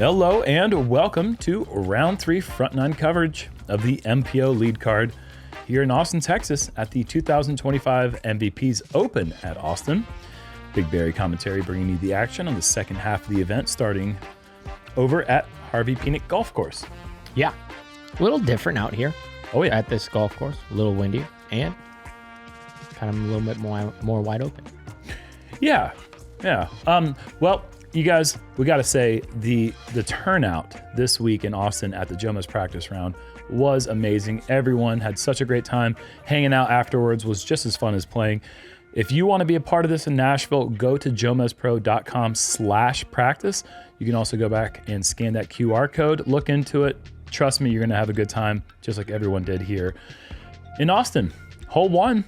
Hello and welcome to round 3 front 9 coverage of the MPO lead card here in Austin, Texas at the 2025 MVPs Open at Austin. BigBarri commentary bringing you the action on the second half of the event starting over at Harvey Penick Golf Course. Yeah, a little different out here. Oh yeah, at this golf course, a little windier and kind of a little bit more wide open. Yeah. Well, you guys, we got to say the turnout this week in Austin at the Jomez practice round was amazing. Everyone had such a great time. Hanging out afterwards was just as fun as playing. If you want to be a part of this in Nashville, go to JomezPro.com/practice. You can also go back and scan that QR code. Look into it. Trust me, you're going to have a good time, just like everyone did here in Austin. Hole 1,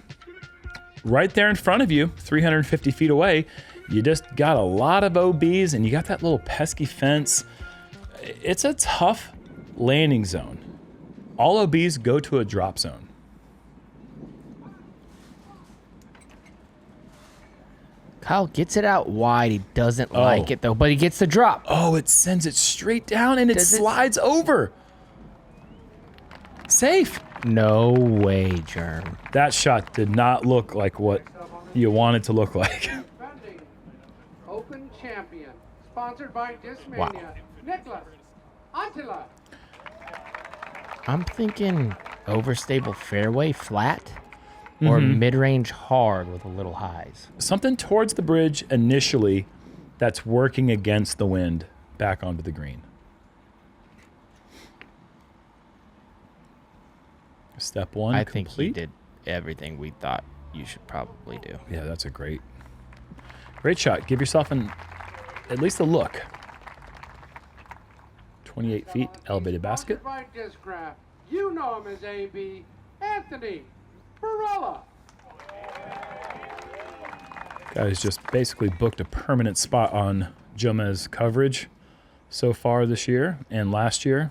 right there in front of you, 350 feet away. You just got a lot of OBs and you got that little pesky fence. It's a tough landing zone. All OBs go to a drop zone. Kyle gets it out wide. He doesn't like it though, but he gets the drop. Oh, it sends it straight down and it slides over. Safe. No way, Jerm. That shot did not look like what you want it to look like. Open champion, sponsored by Discmania. Niklas, Anttila. I'm thinking overstable fairway flat or mid-range hard with a little highs. Something towards the bridge initially that's working against the wind back onto the green. Step 1 I complete. think he did everything we thought you should probably do. Yeah, that's a great shot. Give yourself at least a look. 28 feet, elevated basket. By Discraft. You know him as AB. Anthony Barela. Guys just basically booked a permanent spot on Jomez coverage so far this year and last year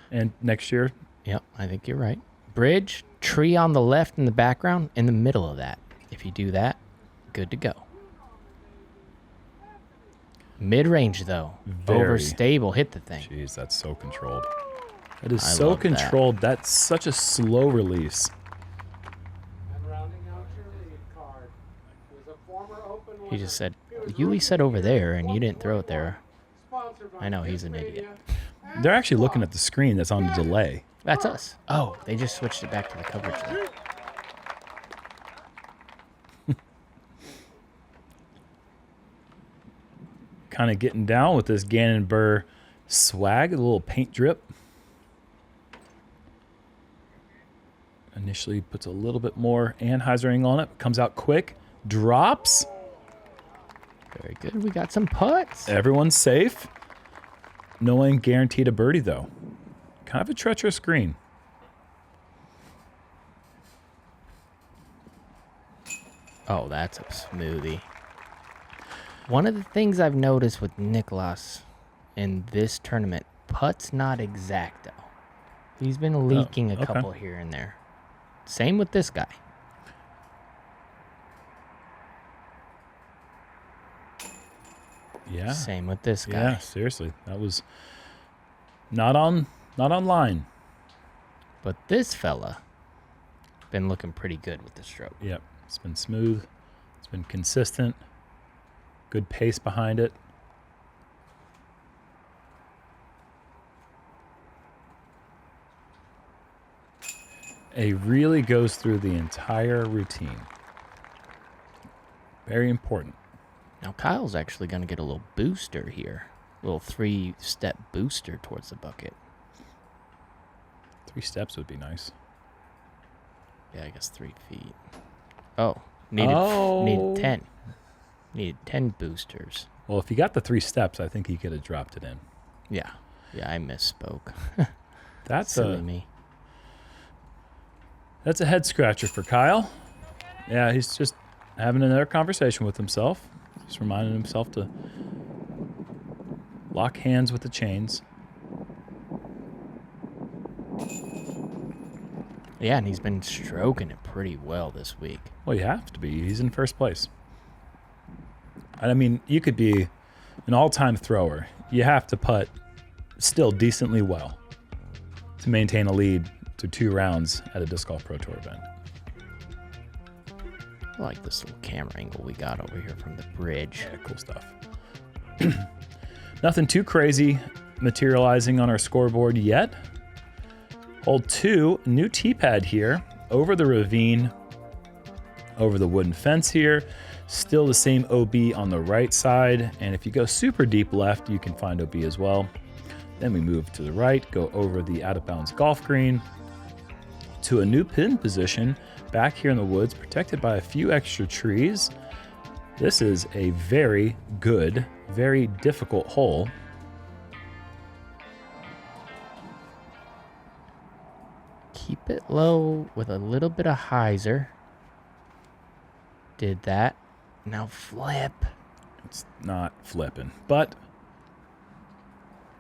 and next year. Yep, I think you're right. Bridge, tree on the left in the background, in the middle of that. If you do that, good to go. Mid-range, though. Overstable. Hit the thing. Jeez, that's so controlled. That is so controlled. That's such a slow release. And rounding out your lead card was a former open He just said, Uli said over there, and you didn't throw it there. I know, he's an idiot. They're actually looking at the screen that's on the delay. That's us. Oh, they just switched it back to the coverage then. Kind of getting down with this Gannon Buhr swag, a little paint drip. Initially puts a little bit more anhyzering on it, comes out quick, drops. Very good. We got some putts. Everyone's safe. No one guaranteed a birdie though. Kind of a treacherous green. Oh, that's a smoothie. One of the things I've noticed with Niklas in this tournament, putt's not exact though. He's been leaking a couple here and there. Same with this guy. Yeah. Same with this guy. Yeah, seriously. That was not on line. But this fella been looking pretty good with the stroke. Yep. It's been smooth. It's been consistent. Good pace behind it. It really goes through the entire routine. Very important. Now Kyle's actually going to get a little booster here. A little 3-step booster towards the bucket. 3 steps would be nice. Yeah, I guess 3 feet. Oh, needed 10. Needed 10 boosters. Well, if you got the 3 steps, I think he could have dropped it in. Yeah, I misspoke. That's silly me. That's a head scratcher for Kyle. Yeah, he's just having another conversation with himself. Just reminding himself to lock hands with the chains. Yeah, and he's been stroking it pretty well this week. Well, you have to be. He's in first place. I mean, you could be an all-time thrower. you have to putt still decently well to maintain a lead to 2 rounds at a Disc Golf Pro Tour event. I like this little camera angle we got over here from the bridge. Yeah, cool stuff. Nothing too crazy materializing on our scoreboard yet. Hole 2, new tee pad here, over the ravine, over the wooden fence here. Still the same OB on the right side, and if you go super deep left, you can find OB as well. Then we move to the right, go over the out-of-bounds golf green to a new pin position back here in the woods, protected by a few extra trees. This is a very good, very difficult hole. Keep it low with a little bit of hyzer. Did that. Now flip. It's not flipping, but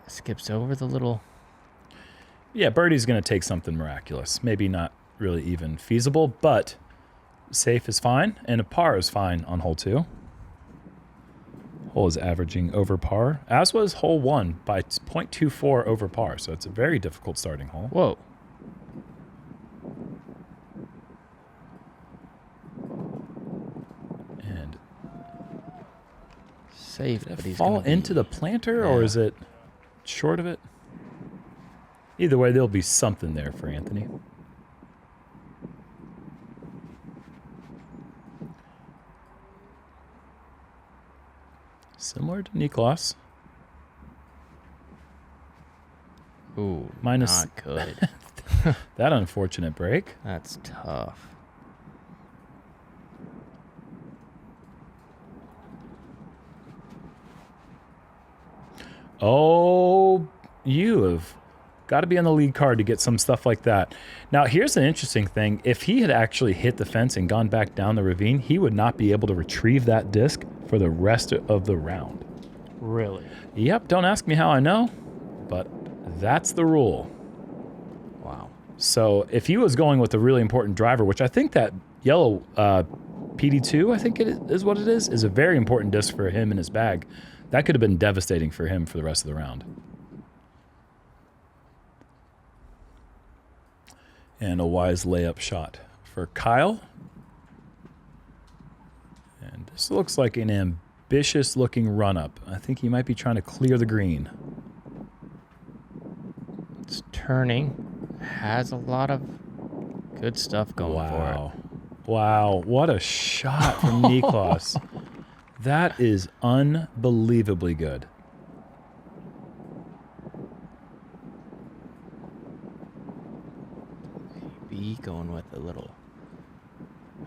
Skips over the little... yeah, birdie's going to take something miraculous. Maybe not really even feasible, but safe is fine, and a par is fine on hole 2. Hole is averaging over par, as was hole 1 by 0.24 over par, so it's a very difficult starting hole. Whoa. And Safe, did but it he's fall gonna be- into the planter, or Yeah. is it short of it? Either way, there'll be something there for Anthony. Similar to Niklas. Ooh, Minus- not good. That unfortunate break. That's tough. Oh, you have got to be on the lead card to get some stuff like that. Now, here's an interesting thing. If he had actually hit the fence and gone back down the ravine, he would not be able to retrieve that disc for the rest of the round. Really? Yep, don't ask me how I know, but that's the rule. Wow. So if he was going with a really important driver, which I think that yellow PD2, I think it is what it is a very important disc for him in his bag. That could have been devastating for him for the rest of the round. And a wise layup shot for Kyle. And this looks like an ambitious looking run up. I think he might be trying to clear the green. It's turning. Has a lot of good stuff going for it. Wow, what a shot from Niklas. That is unbelievably good. B going with a little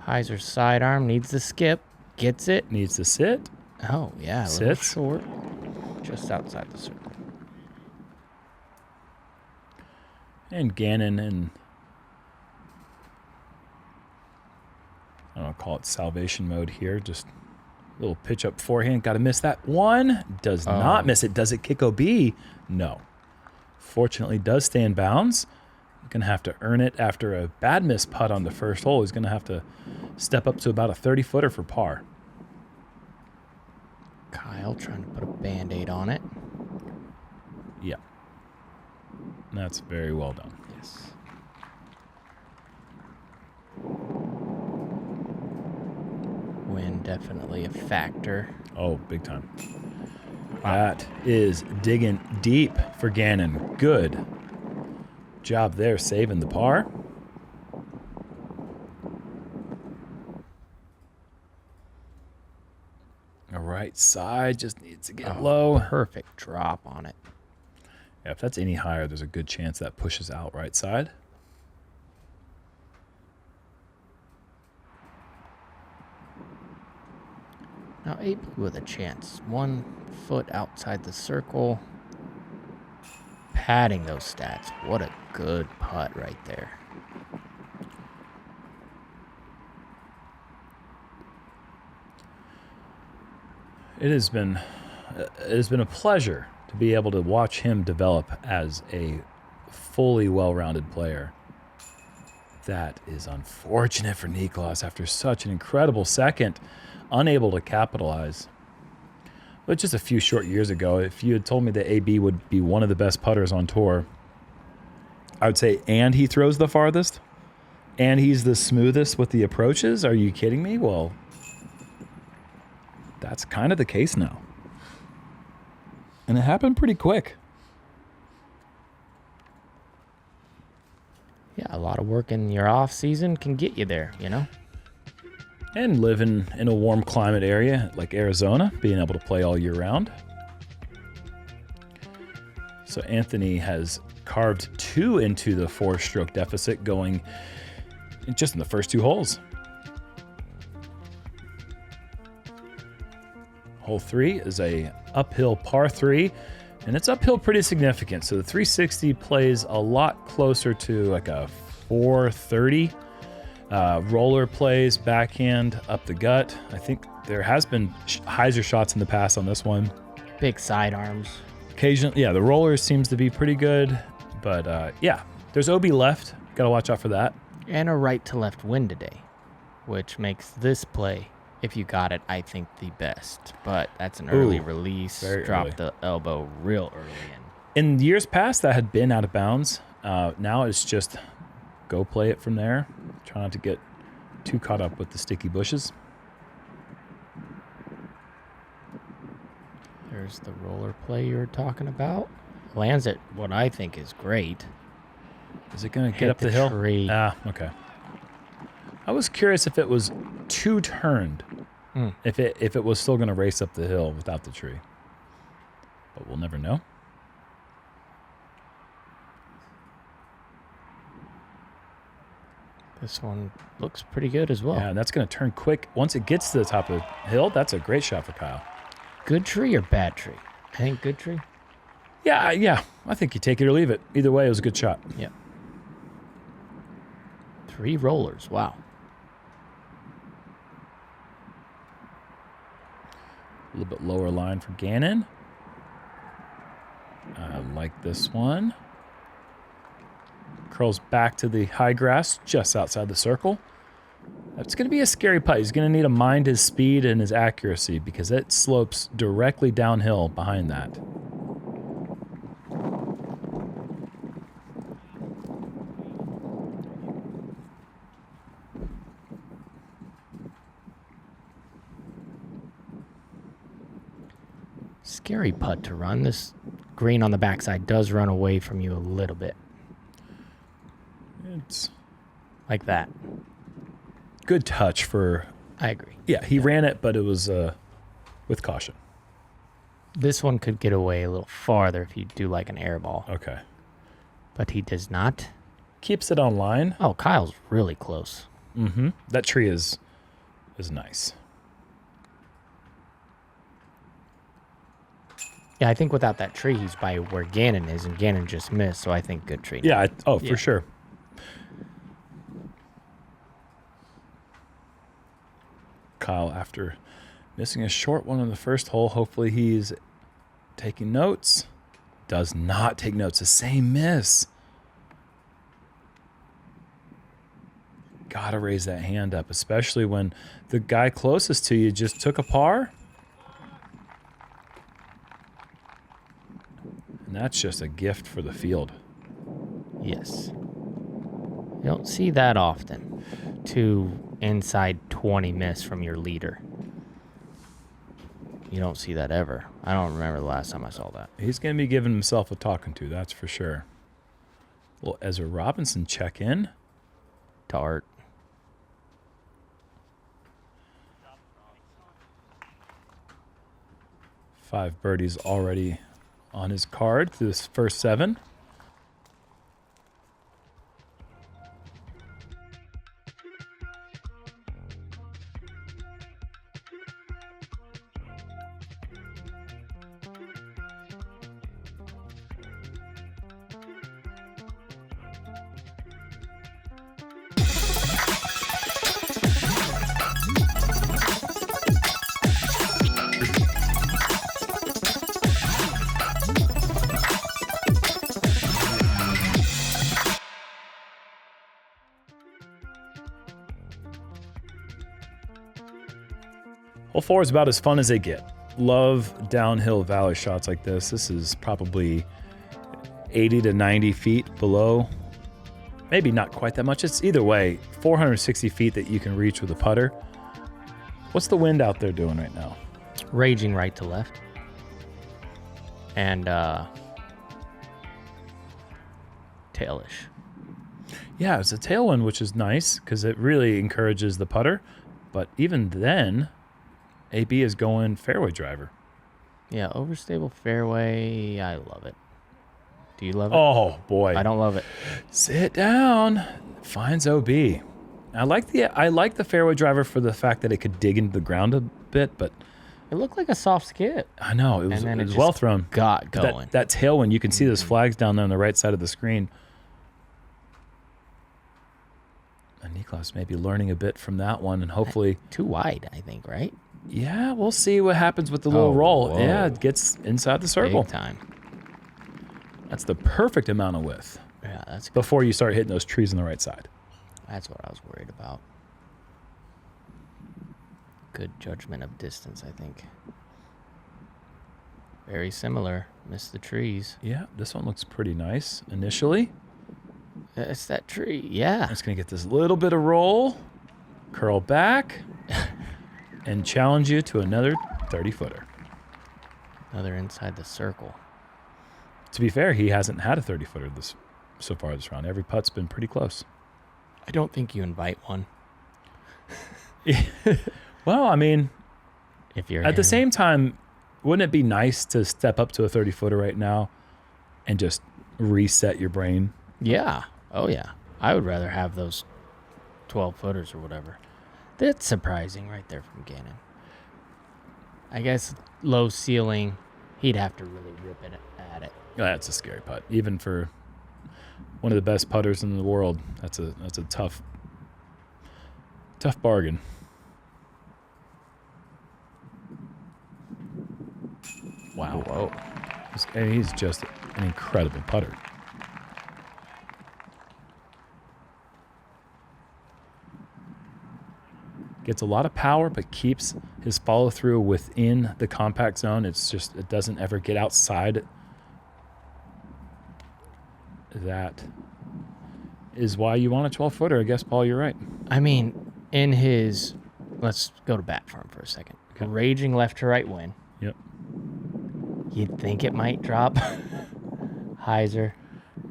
hyzer sidearm. Needs the skip. Gets it. Needs to sit. Oh, yeah. A little Sits. short. Just outside the circle. And Gannon and I don't know, call it salvation mode here. Just a little pitch up forehand. Got to miss that one. Does not miss it. Does it kick OB? No. Fortunately, does stay in bounds. Going to have to earn it after a bad miss putt on the first hole. He's going to have to step up to about a 30-footer for par. Kyle trying to put a Band-Aid on it. Yeah. That's very well done. Yes. Wind definitely a factor. Oh, big time. That is digging deep for Gannon. Good job there, saving the par. All right side just needs to get low. Perfect drop on it. Yeah, if that's any higher, there's a good chance that pushes out right side. Now 8 blue with a chance. 1 foot outside the circle. Padding those stats. What a good putt right there. It has been a pleasure to be able to watch him develop as a fully well-rounded player. That is unfortunate for Niklas after such an incredible second, unable to capitalize. But just a few short years ago, if you had told me that AB would be one of the best putters on tour, I would say, and he throws the farthest, and he's the smoothest with the approaches. Are you kidding me? Well, that's kind of the case now. And it happened pretty quick. Yeah, a lot of work in your off season can get you there, you know? And living in a warm climate area like Arizona, being able to play all year round. So Anthony has carved 2 into the 4-stroke deficit going just in the first 2 holes. Hole 3 is a uphill par 3, and it's uphill pretty significant. So the 360 plays a lot closer to like a 430. Roller plays backhand up the gut. I think there has been hyzer shots in the past on this one. Big sidearms. Occasionally, yeah, the roller seems to be pretty good, but yeah, there's OB left. Got to watch out for that. And a right to left wind today, which makes this play, if you got it, I think the best. But that's an early release. Drop early. the elbow real early in. In years past, that had been out of bounds. Now it's just go play it from there. Try not to get too caught up with the sticky bushes. There's the roller play you were talking about. Lands it what I think is great. Is it going to Hit get up the hill? tree. Ah, okay. I was curious if it was too turned, if it was still going to race up the hill without the tree. But we'll never know. This one looks pretty good as well. Yeah, and that's going to turn quick. Once it gets to the top of the hill, that's a great shot for Kyle. Good tree or bad tree? I think good tree. Yeah. I think you take it or leave it. Either way, it was a good shot. Yeah. 3 rollers. Wow. A little bit lower line for Gannon. I like this one. Curls back to the high grass just outside the circle. That's going to be a scary putt. He's going to need to mind his speed and his accuracy because it slopes directly downhill behind that. Scary putt to run. This green on the backside does run away from you a little bit. It's Like that. good touch for... I agree. Yeah, he ran it, but it was with caution. This one could get away a little farther if you do like an air ball. Okay. But he does not. Keeps it on line. Oh, Kyle's really close. Mm-hmm. That tree is nice. Yeah, I think without that tree, he's by where Gannon is, and Gannon just missed, so I think good tree. Yeah, for Yeah. sure. Kyle, after missing a short one on the first hole, hopefully he's taking notes. Does not take notes. The same miss. Gotta raise that hand up, especially when the guy closest to you just took a par. And that's just a gift for the field. Yes. You don't see that often. 2 inside 20 miss from your leader. You don't see that ever. I don't remember the last time I saw that. He's going to be giving himself a talking to, that's for sure. Will Ezra Robinson check in? Tart. Five birdies already on his card through this first 7. Hole 4 is about as fun as they get. love downhill valley shots like this. This is probably 80 to 90 feet below. Maybe not quite that much. It's either way, 460 feet that you can reach with a putter. What's the wind out there doing right now? Raging right to left. And tailish. Yeah, it's a tailwind, which is nice because it really encourages the putter. But even then, AB is going fairway driver. Yeah, overstable fairway. I love it. Do you love it? Oh, boy. I don't love it. Sit down. Finds OB. I like the fairway driver for the fact that it could dig into the ground a bit, but It looked like a soft skip. I know it was, And then it was it well just thrown. got going. That tailwind, you can see those flags down there on the right side of the screen. And Niklas may be learning a bit from that one, and hopefully, Too wide, I think, right? yeah, we'll see what happens with the little roll. whoa. Yeah, it gets inside the circle. Big time. That's the perfect amount of width Yeah, that's good. before you start hitting those trees on the right side. That's what I was worried about. Good judgment of distance, I think. Very similar. Missed the trees. Yeah, this one looks pretty nice initially. It's that tree. Yeah. It's going to get this little bit of roll, curl back, and challenge you to another 30-footer. Another inside the circle. To be fair, he hasn't had a 30-footer so far this round. Every putt's been pretty close. I don't think you invite one. Well, I mean, If you're at the him. same time, wouldn't it be nice to step up to a 30-footer right now and just reset your brain? Yeah. Oh, yeah. I would rather have those 12-footers or whatever. That's surprising right there from Gannon. I guess low ceiling, he'd have to really rip it at it. That's a scary putt. Even for one of the best putters in the world, that's a tough bargain. Wow. Whoa. He's just an incredible putter. Gets a lot of power, but keeps his follow through within the compact zone. It's just, it doesn't ever get outside. That is why you want a 12-footer. I guess, Paul, you're right. I mean, in his, let's go to bat for him for a second. Okay. Raging left to right win. Yep. You'd think it might drop. Heiser.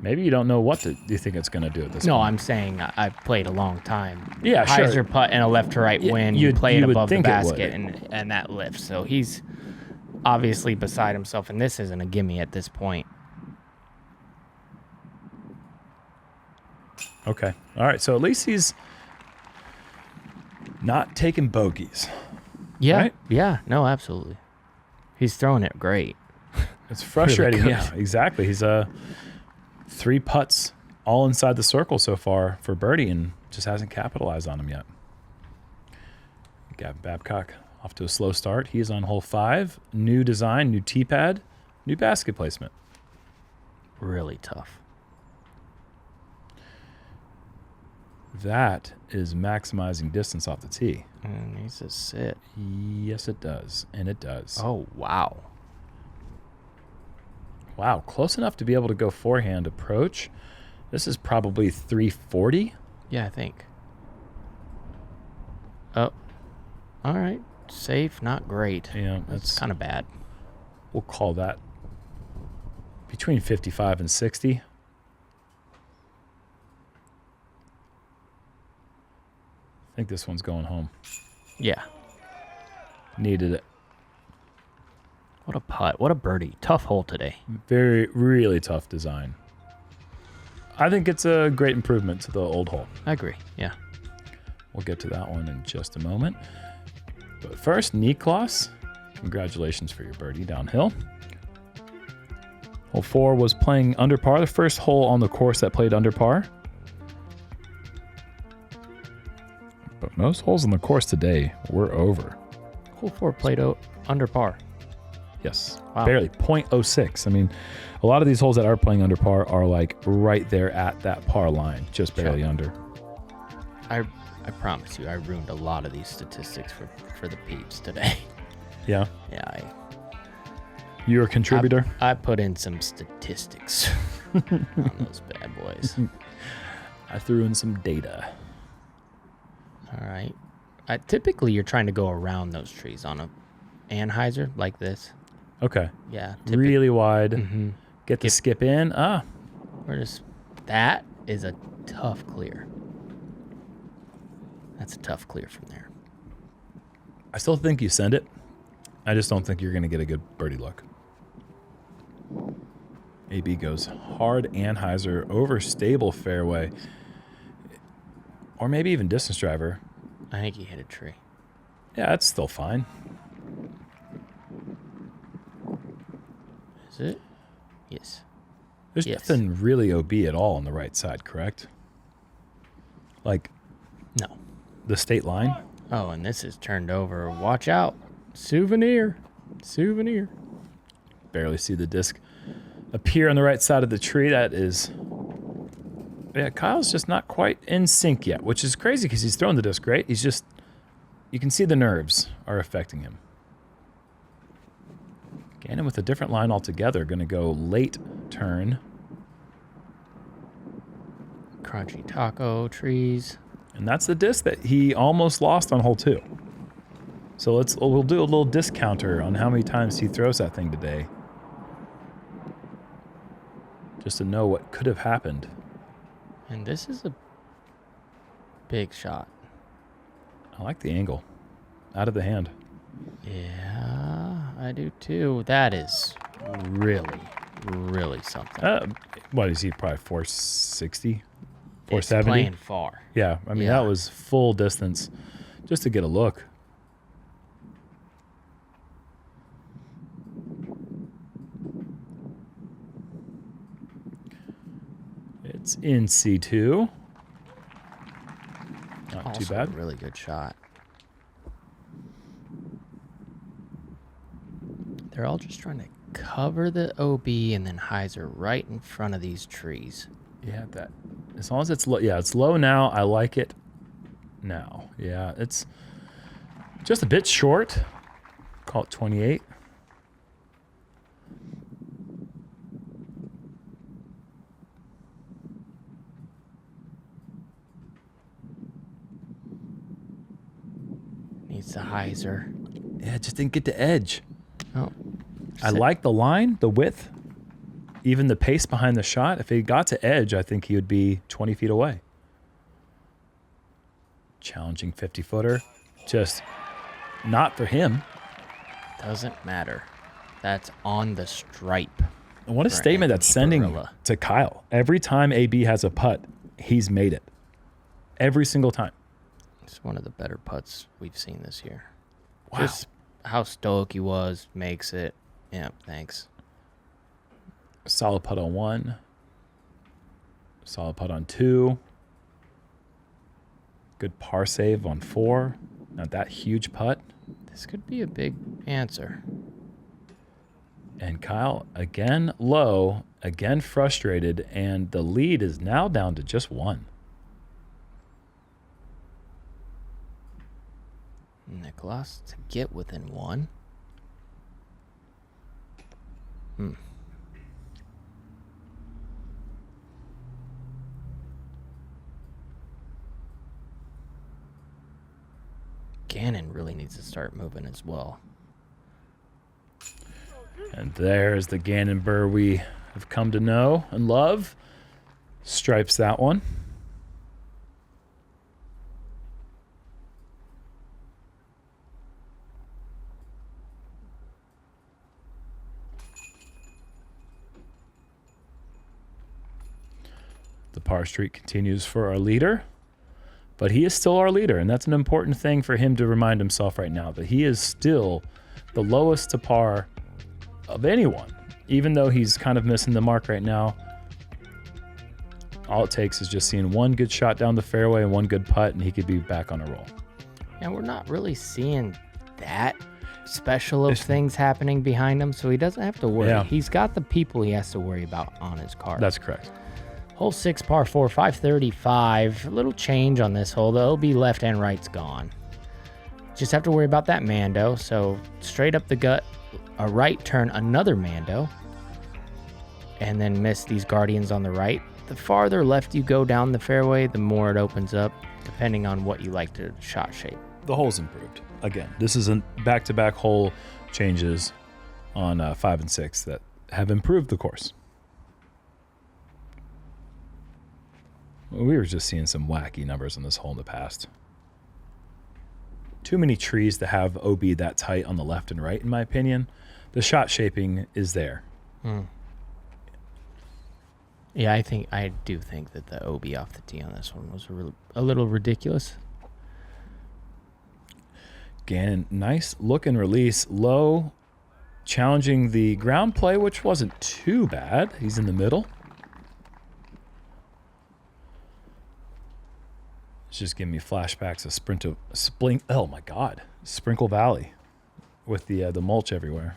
Maybe you don't know what you think it's going to do at this No, point. I'm saying I've played a long time. Yeah, sure. Heiser putt and a left to right win. You play it you would above the think it would. basket and that lifts. So he's obviously beside himself, and this isn't a gimme at this point. Okay. All right. So at least he's not taking bogeys. Yeah. Right? Yeah. No, absolutely. He's throwing it great. It's frustrating. good. Yeah, exactly. He's 3 putts all inside the circle so far for birdie and just hasn't capitalized on them yet. Gavin Babcock off to a slow start. He is on hole 5. New design, new tee pad, new basket placement. Really tough. That is maximizing distance off the tee. And he's a sit. Yes, it does. And it does. Oh, wow. Wow, close enough to be able to go forehand approach. This is probably 340. Yeah, I think. Oh. All right. Safe, not great. Yeah, That's kind of bad. We'll call that between 55 and 60. I think this one's going home. Yeah. Needed it. What a putt. What a birdie. Tough hole today. Really tough design. I think it's a great improvement to the old hole. I agree. Yeah. We'll get to that one in just a moment. But first, Niklas, congratulations for your birdie downhill. Hole 4 was playing under par, the first hole on the course that played under par. But most holes on the course today were over. Hole 4 played under par. Yes, Wow. barely 0.06. I mean, a lot of these holes that are playing under par are like right there at that par line, just barely under. I promise you, I ruined a lot of these statistics for the peeps today. Yeah. Yeah, You're a contributor? I put in some statistics on those bad boys. I threw in some data. All right. Typically, you're trying to go around those trees on a Anheuser like this. Okay. Yeah. Really wide. Mm-hmm. Get the skip in. That is a tough clear. That's a tough clear from there. I still think you send it. I just don't think you're going to get a good birdie look. AB goes hard Anheuser over stable fairway. Or maybe even distance driver. I think he hit a tree. Yeah, that's still fine. Is it? Yes. There's nothing really OB at all on the right side, correct? Like No. the state line? Oh, and this is turned over. Watch out. Souvenir. Barely see the disc appear on the right side of the tree. That is... Yeah, Kyle's just not quite in sync yet, which is crazy because he's throwing the disc great. He's just... You can see the nerves are affecting him. Gannon with a different line altogether. Going to go late turn. Crunchy taco trees. And that's the disc that he almost lost on hole 2. So we'll do a little discounter on how many times he throws that thing today. Just to know what could have happened. And this is a big shot. I like the angle. Out of the hand. Yeah, I do too. That is really, really something. What is he? Probably 460? It's 470? playing far. Yeah, I mean, that was full distance just to get a look. It's in C2. Not Also too bad. A really good shot. They're all just trying to cover the OB and then hyzer right in front of these trees. Yeah, that as long as it's low. Yeah, it's low now. I like it now. Yeah, it's just a bit short. Call it 28. Needs the hyzer. Yeah, just didn't get the edge. Oh, I like the line, the width, even the pace behind the shot. If he got to edge, I think he would be 20 feet away. Challenging 50-footer. Just not for him. Doesn't matter. That's on the stripe. And what a statement that's sending Barela. to Kyle. Every time AB has a putt, he's made it. Every single time. It's one of the better putts we've seen this year. Wow. Just how stoic he was makes it. Yeah, thanks. Solid putt on 1. Solid putt on 2. Good par save on 4. Not that huge putt. This could be a big answer. And Kyle, again low, again frustrated, and the lead is now down to just 1. Niklas to get within 1. Gannon really needs to start moving as well. And there's the Gannon Burr we have come to know and love. Stripes that one. The par streak continues for our leader, but he is still our leader, and that's an important thing for him to remind himself right now, that he is still the lowest to par of anyone, even though he's kind of missing the mark right now. All it takes is just seeing one good shot down the fairway and one good putt, and he could be back on a roll. And we're not really seeing that special of things happening behind him, so he doesn't have to worry. Yeah. He's got the people he has to worry about on his card. That's correct. Hole 6, par 4, 535. A little change on this hole. The OB left and right's gone. Just have to worry about that Mando. So straight up the gut, a right turn, another Mando, and then miss these Guardians on the right. The farther left you go down the fairway, the more it opens up, depending on what you like to shot shape. The hole's improved. Again, this is a back-to-back hole changes on 5 and 6 that have improved the course. We were just seeing some wacky numbers on this hole in the past. Too many trees to have OB that tight on the left and right, in my opinion. The shot shaping is there. Yeah, I do think that the OB off the tee on this one was a little ridiculous. Gannon, nice look and release. Low, challenging the ground play, which wasn't too bad. He's in the middle. It's just giving me flashbacks of oh my God, Sprinkle Valley with the mulch everywhere.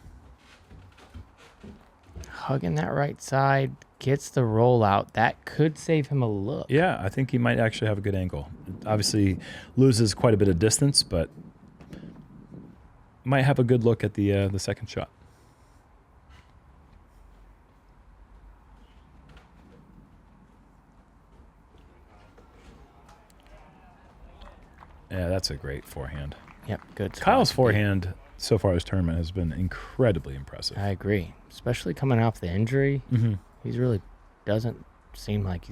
Hugging that right side, gets the rollout. That could save him a look. Yeah, I think he might actually have a good angle. Obviously loses quite a bit of distance, but might have a good look at the second shot. Yeah, that's a great forehand. Yep, good. Kyle's forehand so far this tournament has been incredibly impressive. I agree, especially coming off the injury. Mm-hmm. He's really doesn't seem like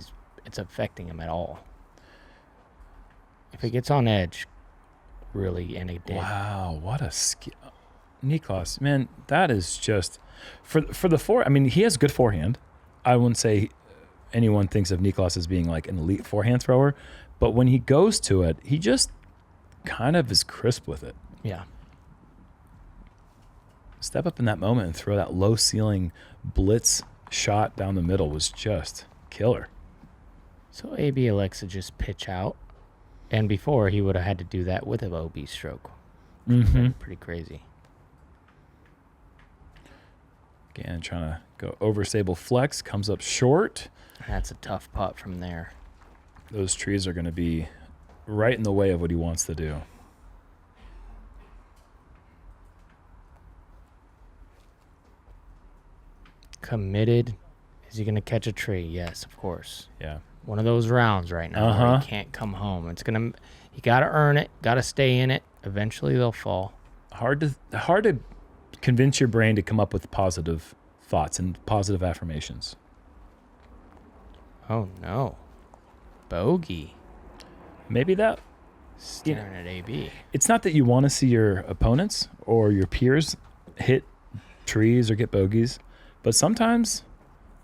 it's affecting him at all. If it gets on edge, really, and it did. Wow, what a skill. Niklas, man, that is just for the I mean, he has good forehand. I wouldn't say anyone thinks of Niklas as being like an elite forehand thrower, but when he goes to it, he just kind of is crisp with it. Yeah. Step up in that moment and throw that low ceiling blitz shot down the middle was just killer. So AB elects to just pitch out, and before he would have had to do that with an OB stroke. Mm-hmm. Pretty crazy. Again, trying to go over stable flex, comes up short. That's a tough putt from there. Those trees are going to be right in the way of what he wants to do. Committed. Is he going to catch a tree? Yes, of course. Yeah. One of those rounds right now where he can't come home. You got to earn it, got to stay in it. Eventually they'll fall. Hard to convince your brain to come up with positive thoughts and positive affirmations. Oh no. Bogey. Maybe that Staring at AB. it's not that you want to see your opponents or your peers hit trees or get bogeys, but sometimes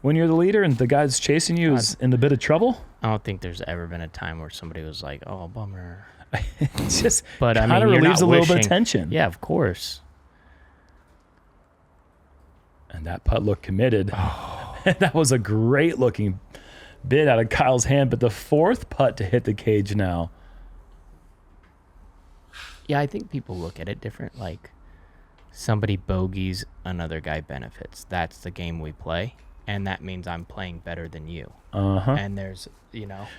when you're the leader and the guy's chasing you is in a bit of trouble. I don't think there's ever been a time where somebody was like, "Oh, bummer." It's just But I kind of mean, you're relieves not a little bit of wishing- tension. Yeah, of course. And that putt looked committed. That was a great looking bit out of Kyle's hand, but the fourth putt to hit the cage now. Yeah, I think people look at it different. Like, somebody bogeys, another guy benefits. That's the game we play, and that means I'm playing better than you. And there's,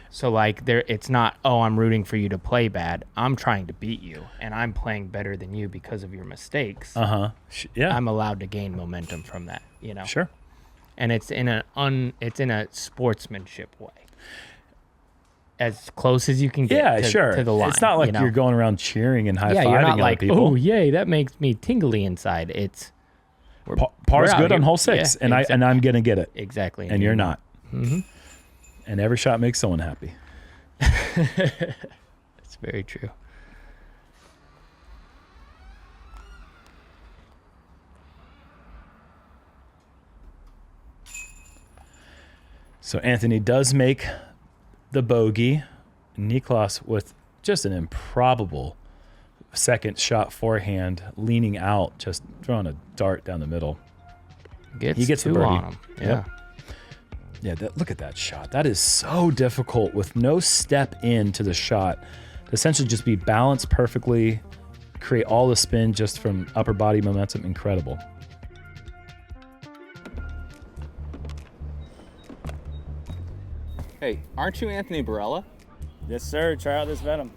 so like it's not, oh, I'm rooting for you to play bad. I'm trying to beat you, and I'm playing better than you because of your mistakes. Yeah. I'm allowed to gain momentum from that, Sure. And it's in a sportsmanship way. As close as you can get to the line. It's not like you're going around cheering and high-fiving you're not other like, people. oh, yay, that makes me tingly inside. It's Par's we're out good on here. hole 6, Yeah, and I'm going to get it. Exactly. And you're not. Mm-hmm. And every shot makes someone happy. It's very true. So Anthony does make the bogey. Niklas with just an improbable second shot forehand, leaning out, just throwing a dart down the middle. He gets two the birdie. on him. Yeah. Yeah, look at that shot. That is so difficult with no step into the shot. To essentially just be balanced perfectly, create all the spin just from upper body momentum. Incredible. Hey, aren't you Anthony Barela? Yes, sir. Try out this Venom.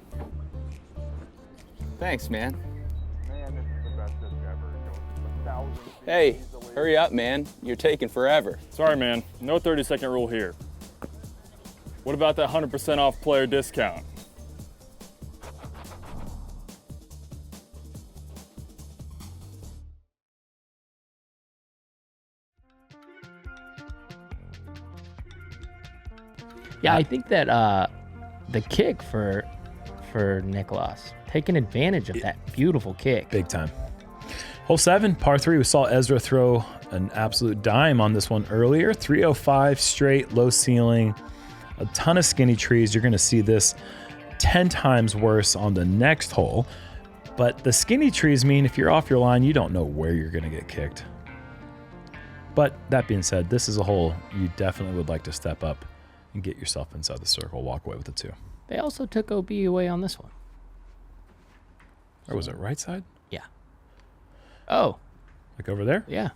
Thanks, man. Man, this is the best disc ever. It goes 1,000 feet. Hey, hurry up, man. You're taking forever. Sorry, man. No 30-second rule here. What about that 100% off player discount? Yeah, I think that the kick for Niklas, taking advantage of that beautiful kick. Big time. Hole 7, par 3. We saw Ezra throw an absolute dime on this one earlier. 305 straight, low ceiling, a ton of skinny trees. You're going to see this 10 times worse on the next hole. But the skinny trees mean if you're off your line, you don't know where you're going to get kicked. But that being said, this is a hole you definitely would like to step up and get yourself inside the circle, walk away with the 2. They also took OB away on this one. Or was it right side? Yeah. Oh, Like over there? yeah.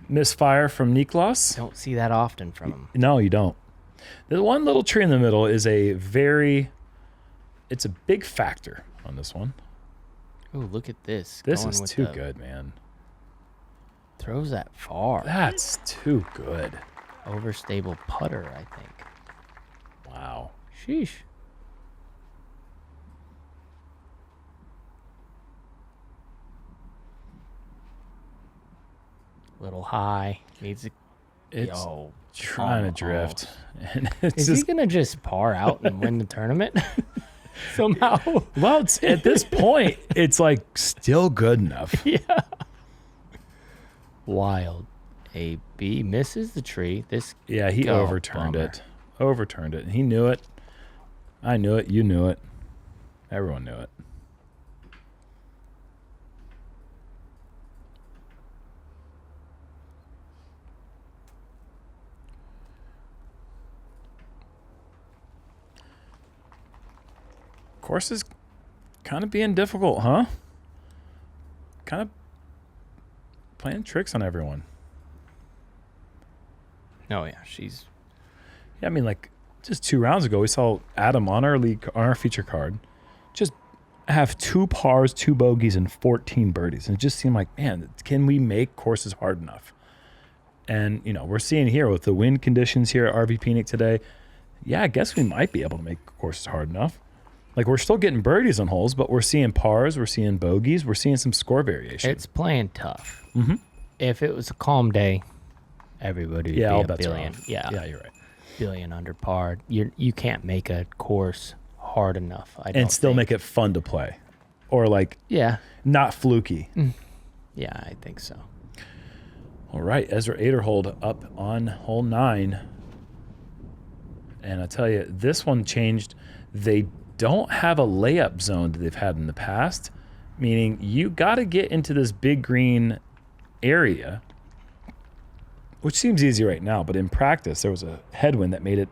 Misfire from Niklas. Don't see that often from him. No, you don't. The one little tree in the middle is it's a big factor on this one. Oh, look at this. This Going is with too the- good, man. Throws that far. That's too good. Overstable putter, I think. Wow. Sheesh. Little high. Needs a... It's Yo, trying to drift. And it's Is he just, going to just par out and win the tournament? Somehow. well, it's, at this point, it's like still good enough. Yeah. Wild. AB misses the tree. This Yeah, he Oh, overturned bummer. it. Overturned it. He knew it. I knew it. You knew it. Everyone knew it. Course is kind of being difficult, huh? Kind of playing tricks on everyone. Oh yeah, she's Yeah, I mean, like just 2 rounds ago, we saw Adam on our feature card just have 2 pars, 2 bogeys, and 14 birdies, and it just seemed like, man, can we make courses hard enough? And you know, we're seeing here with the wind conditions here at RV Penick today. Yeah, I guess we might be able to make courses hard enough. Like we're still getting birdies on holes, but we're seeing pars, we're seeing bogeys, we're seeing some score variation. it's playing tough. Mm-hmm. If it was a calm day, everybody would Yeah, be all a bets are billion. off. Yeah, Yeah, you're right. billion under par. You can't make a course hard enough. I don't And still think. make it fun to play, or like Yeah, not fluky. yeah, I think so. All right, Ezra Aderhold up on hole 9. And I tell you, this one changed. They don't have a layup zone that they've had in the past, meaning you got to get into this big green area, which seems easy right now, but in practice, there was a headwind that made it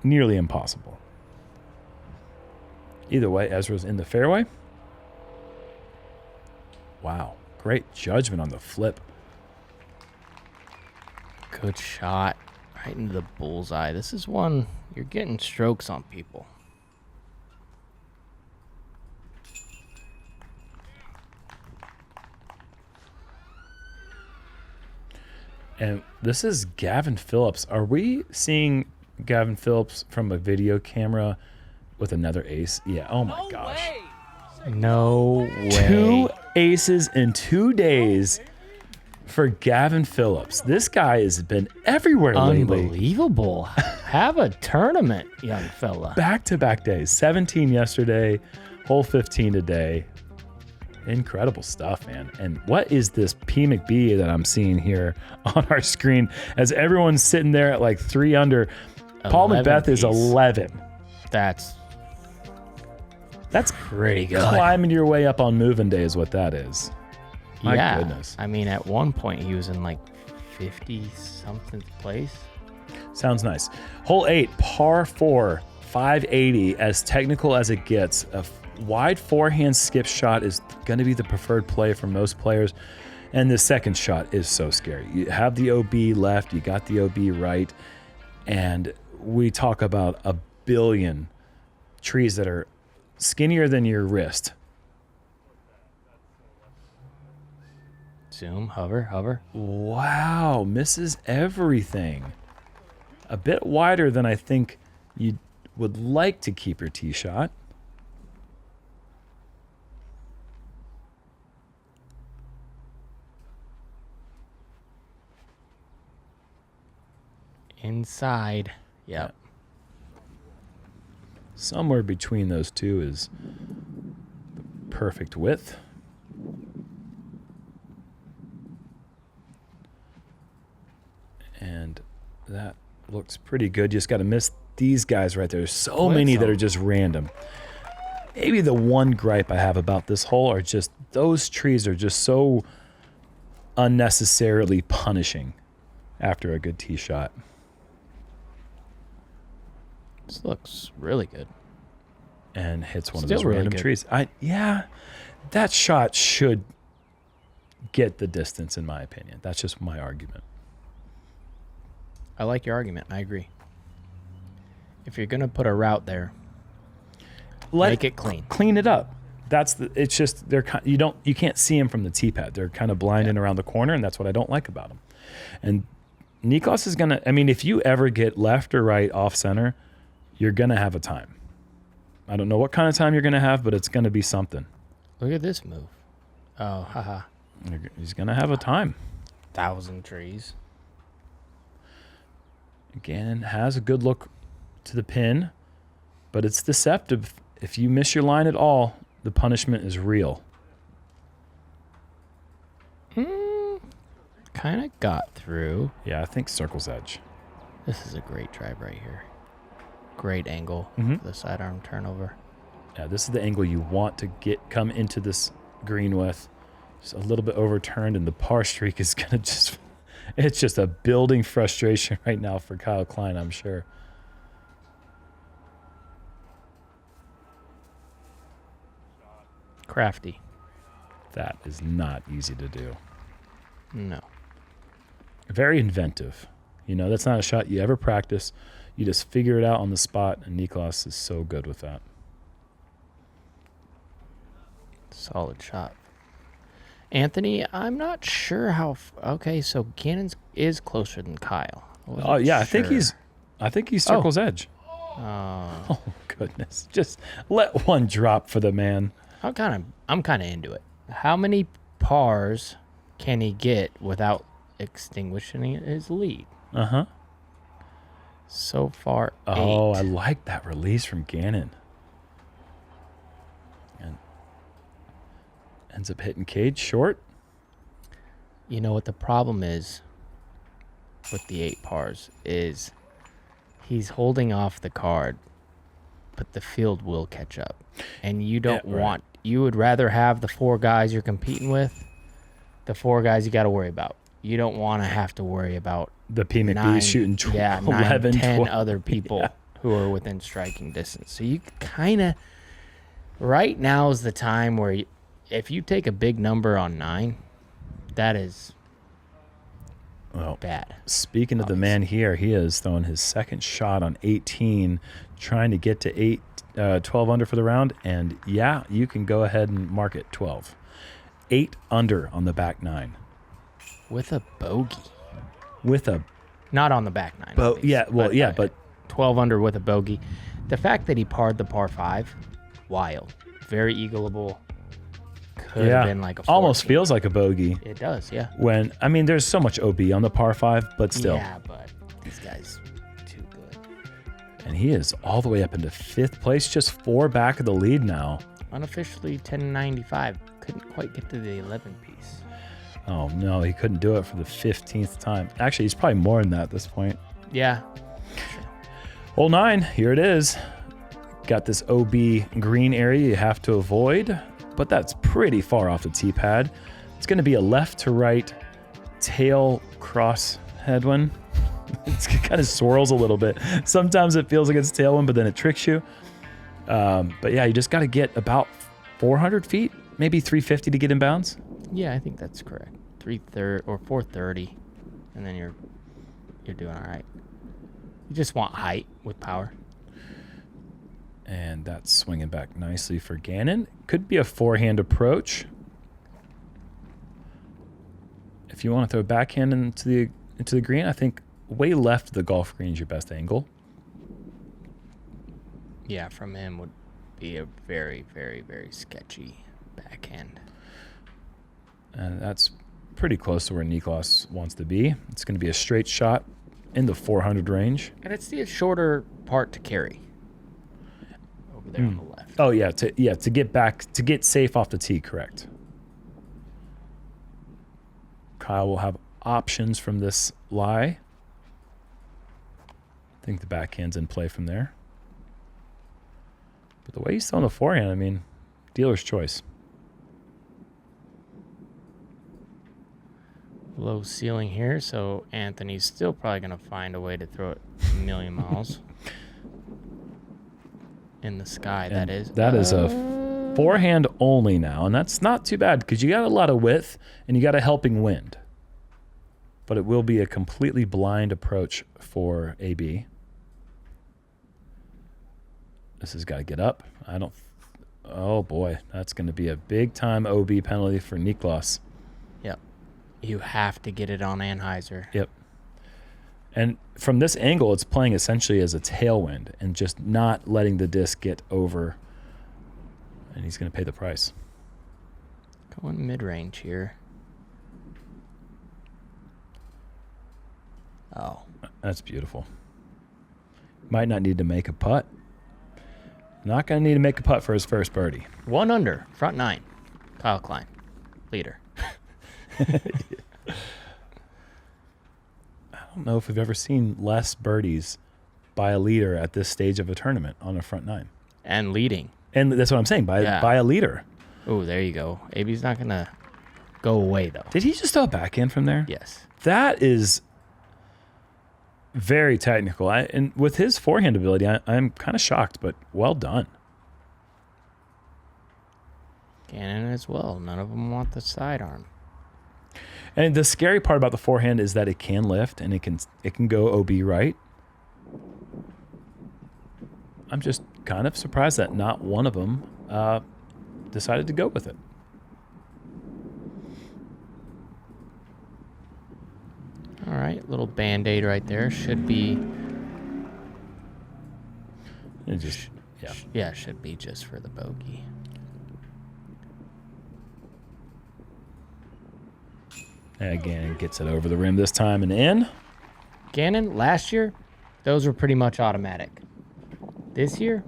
nearly impossible. Either way, Ezra's in the fairway. Wow, great judgment on the flip. Good shot, right into the bullseye. This is one you're getting strokes on people. And this is Gavin Phillips. Are we seeing Gavin Phillips from a video camera with another ace? Yeah. Oh my gosh. No way. 2 aces in 2 days for Gavin Phillips. This guy has been everywhere lately. Unbelievable. Have a tournament, young fella. Back-to-back days. 17 yesterday, hole 15 today. Incredible stuff, man. And what is this P McB that I'm seeing here on our screen as everyone's sitting there at like 3 under? Paul 11 Macbeth is piece. 11. That's Pretty good. Climbing your way up on moving day is what that is. My yeah. goodness. I mean, at one point he was in like 50 something place. Sounds nice. Hole 8, par 4, 580, as technical as it gets. A wide forehand skip shot is going to be the preferred play for most players. And the second shot is so scary. You have the OB left, you got the OB right, and we talk about a billion trees that are skinnier than your wrist. Zoom, hover. Wow, misses everything. A bit wider than I think you would like to keep your tee shot. Inside. Yep. Somewhere between those two is the perfect width. And that looks pretty good. You just got to miss these guys right there. There's so many that are just random. Maybe the one gripe I have about this hole are just those trees are just so unnecessarily punishing after a good tee shot. This looks really good. And hits one of Still those really random good. trees. Yeah, that shot should get the distance in my opinion. That's just my argument. I like your argument. I agree. If you're gonna put a route there, make it clean. Clean it up. It's just you can't see them from the tee pad. They're kind of blinding around the corner, and that's what I don't like about them. And Niklas is gonna. I mean, if you ever get left or right off center, you're gonna have a time. I don't know what kind of time you're gonna have, but it's gonna be something. Look at this move. Oh, haha. He's gonna have a time. 1,000 trees. Gannon has a good look to the pin, but it's deceptive. If you miss your line at all, the punishment is real. Kind of got through. Yeah, I think circle's edge. This is a great drive right here. Great angle Mhm. for the sidearm turnover. Yeah, this is the angle you want to come into this green with. Just a little bit overturned, and the par streak is gonna just. It's just a building frustration right now for Kyle Klein, I'm sure. Crafty. That is not easy to do. No. Very inventive. You know, that's not a shot you ever practice. You just figure it out on the spot, and Niklas is so good with that. Solid shot. Anthony, I'm not sure how. Okay, so Gannon's is closer than Kyle. Oh yeah, I think he's circle's edge. Oh, Oh goodness! Just let one drop for the man. I'm kind of into it. How many pars can he get without extinguishing his lead? Uh huh. So far, Oh, 8. I like that release from Gannon. And ends up hitting Cage short. You know what the problem is with the 8 pars is he's holding off the card, but the field will catch up. And you don't want, you would rather have the 4 guys you're competing with, the 4 guys you got to worry about. You don't want to have to worry about The Penick shooting 11, 10 12. other people who are within striking distance. So you kind of, right now is the time where if you take a big number on 9, that is Well, bad. speaking of the man here, he is throwing his second shot on 18, trying to get to 12 under for the round. And yeah, you can go ahead and mark it 12. 8 under on the back 9. With a bogey. With a Not on the back 9. boat. Yeah, well, yeah, but 12 under with a bogey. The fact that he parred the par 5, wild. Very eagleable. Could have been like a 14. almost feels like a bogey. It does, yeah. When, I mean, there's so much OB on the par 5, but still. Yeah, but these guys too good. And he is all the way up into 5th place, just 4 back of the lead now. Unofficially 1095. Couldn't quite get to the 11 piece. Oh, no, he couldn't do it for the 15th time. Actually, he's probably more than that at this point. Yeah. Hole 9, here it is. Got this OB green area you have to avoid, but that's pretty far off the tee pad. It's going to be a left to right tail cross headwind. It kind of swirls a little bit. Sometimes it feels like it's tailwind, but then it tricks you. But yeah, you just got to get about 400 feet, maybe 350 to get in bounds. Yeah, I think that's correct. 330 or 430, and then you're doing all right. You just want height with power. And that's swinging back nicely for Gannon. Could be a forehand approach. if you want to throw a backhand into the green, I think way left of the golf green is your best angle. Yeah, from him would be a very, very, very sketchy backhand. And that's pretty close to where Niklas wants to be. It's going to be a straight shot in the 400 range. And it's the shorter part to carry. Over there on the left. Oh yeah, to get safe off the tee, correct. Kyle will have options from this lie. I think the backhand's in play from there. But the way he's throwing the forehand, I mean, dealer's choice. Low ceiling here, so Anthony's still probably going to find a way to throw it a million miles. In the sky, And that is. That is a forehand only now, and that's not too bad because you got a lot of width and you got a helping wind. But it will be a completely blind approach for AB. This has got to get up. Oh boy, that's going to be a big time OB penalty for Niklas. Yep. You have to get it on Anheuser. Yep. And from this angle, it's playing essentially as a tailwind and just not letting the disc get over. And he's going to pay the price. Going mid-range here. Oh. That's beautiful. Might not need to make a putt. Not going to need to make a putt for his first birdie. 1 under, front 9. Kyle Klein, leader. I don't know if we've ever seen less birdies by a leader at this stage of a tournament on a front 9. And leading. And that's what I'm saying, by a leader. Oh, there you go. AB's not going to go away, though. Did he just throw a backhand from there? Yes. That is very technical. And with his forehand ability, I'm kind of shocked, but well done. Gannon as well. None of them want the sidearm. And the scary part about the forehand is that it can lift and it can go OB right. I'm just kind of surprised that not one of them decided to go with it. All right, little Band-Aid right there. Should be... It just, yeah. Yeah, should be just for the bogey. Again, gets it over the rim this time and in. Gannon, last year, those were pretty much automatic. This year,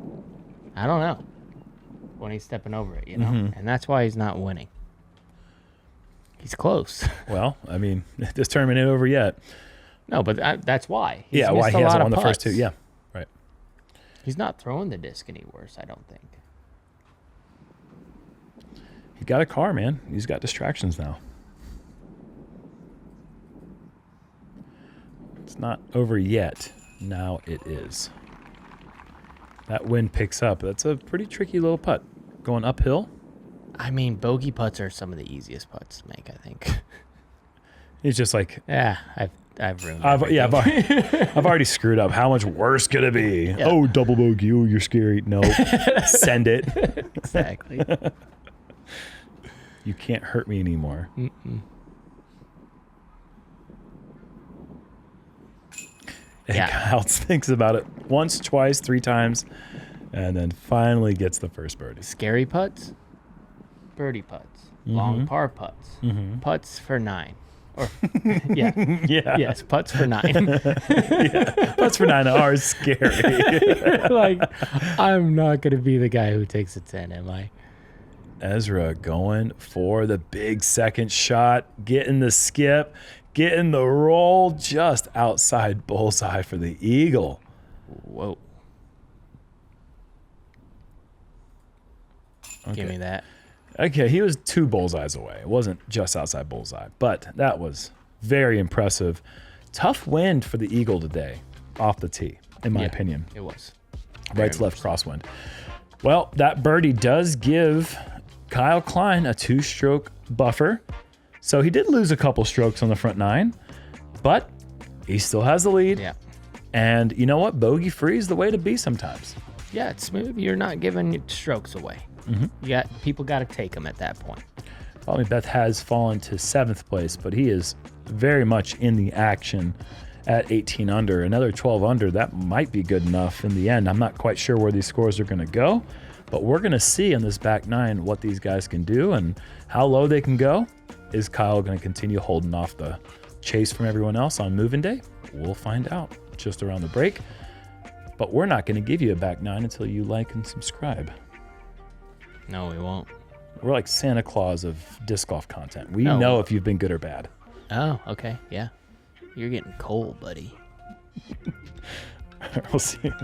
I don't know when he's stepping over it, you know? Mm-hmm. And that's why he's not winning. He's close. Well, I mean, this tournament ain't over yet. No, but that's why. He's Why missed he a lot hasn't of won the first putts. two. Yeah, right. He's not throwing the disc any worse, I don't think. He got a car, man. He's got distractions now. It's not over yet. Now it is. That wind picks up. That's a pretty tricky little putt. Going uphill. I mean, bogey putts are some of the easiest putts to make, I think. It's just like, Yeah, I've ruined I've already screwed up. How much worse could it be? Yeah. Oh, double bogey. Oh, you're scary. No. Send it. Exactly. You can't hurt me anymore. Mm-mm. And Yeah. Kyle thinks about it once, twice, 3 times, and then finally gets the first birdie. Scary putts, birdie putts, long par putts, putts for 9. Or yeah, Yeah. yes, putts for 9. Putts for 9 are scary. Like, I'm not gonna be the guy who takes a 10, am I? Ezra going for the big second shot, getting the skip, getting the roll just outside bullseye for the eagle. Whoa. Okay. Give me that. Okay, he was 2 bullseyes away. It wasn't just outside bullseye, but that was very impressive. Tough wind for the eagle today off the tee, in my opinion. It was. Right to left crosswind. Well, that birdie does give Kyle Klein a 2-stroke buffer. So he did lose a couple strokes on the front 9, but he still has the lead. Yeah. And you know what? Bogey free is the way to be sometimes. Yeah, it's smooth. You're not giving strokes away. Mm-hmm. People got to take them at that point. Follow Me Beth has fallen to 7th place, but he is very much in the action at 18 under. Another 12 under, that might be good enough in the end. I'm not quite sure where these scores are going to go, but we're going to see on this back 9 what these guys can do and how low they can go. Is Kyle going to continue holding off the chase from everyone else on moving day? We'll find out just around the break. But we're not going to give you a back 9 until you like and subscribe. No, we won't. We're like Santa Claus of disc golf content. We No. know if you've been good or bad. Oh, okay. Yeah. You're getting cold, buddy. We'll see you.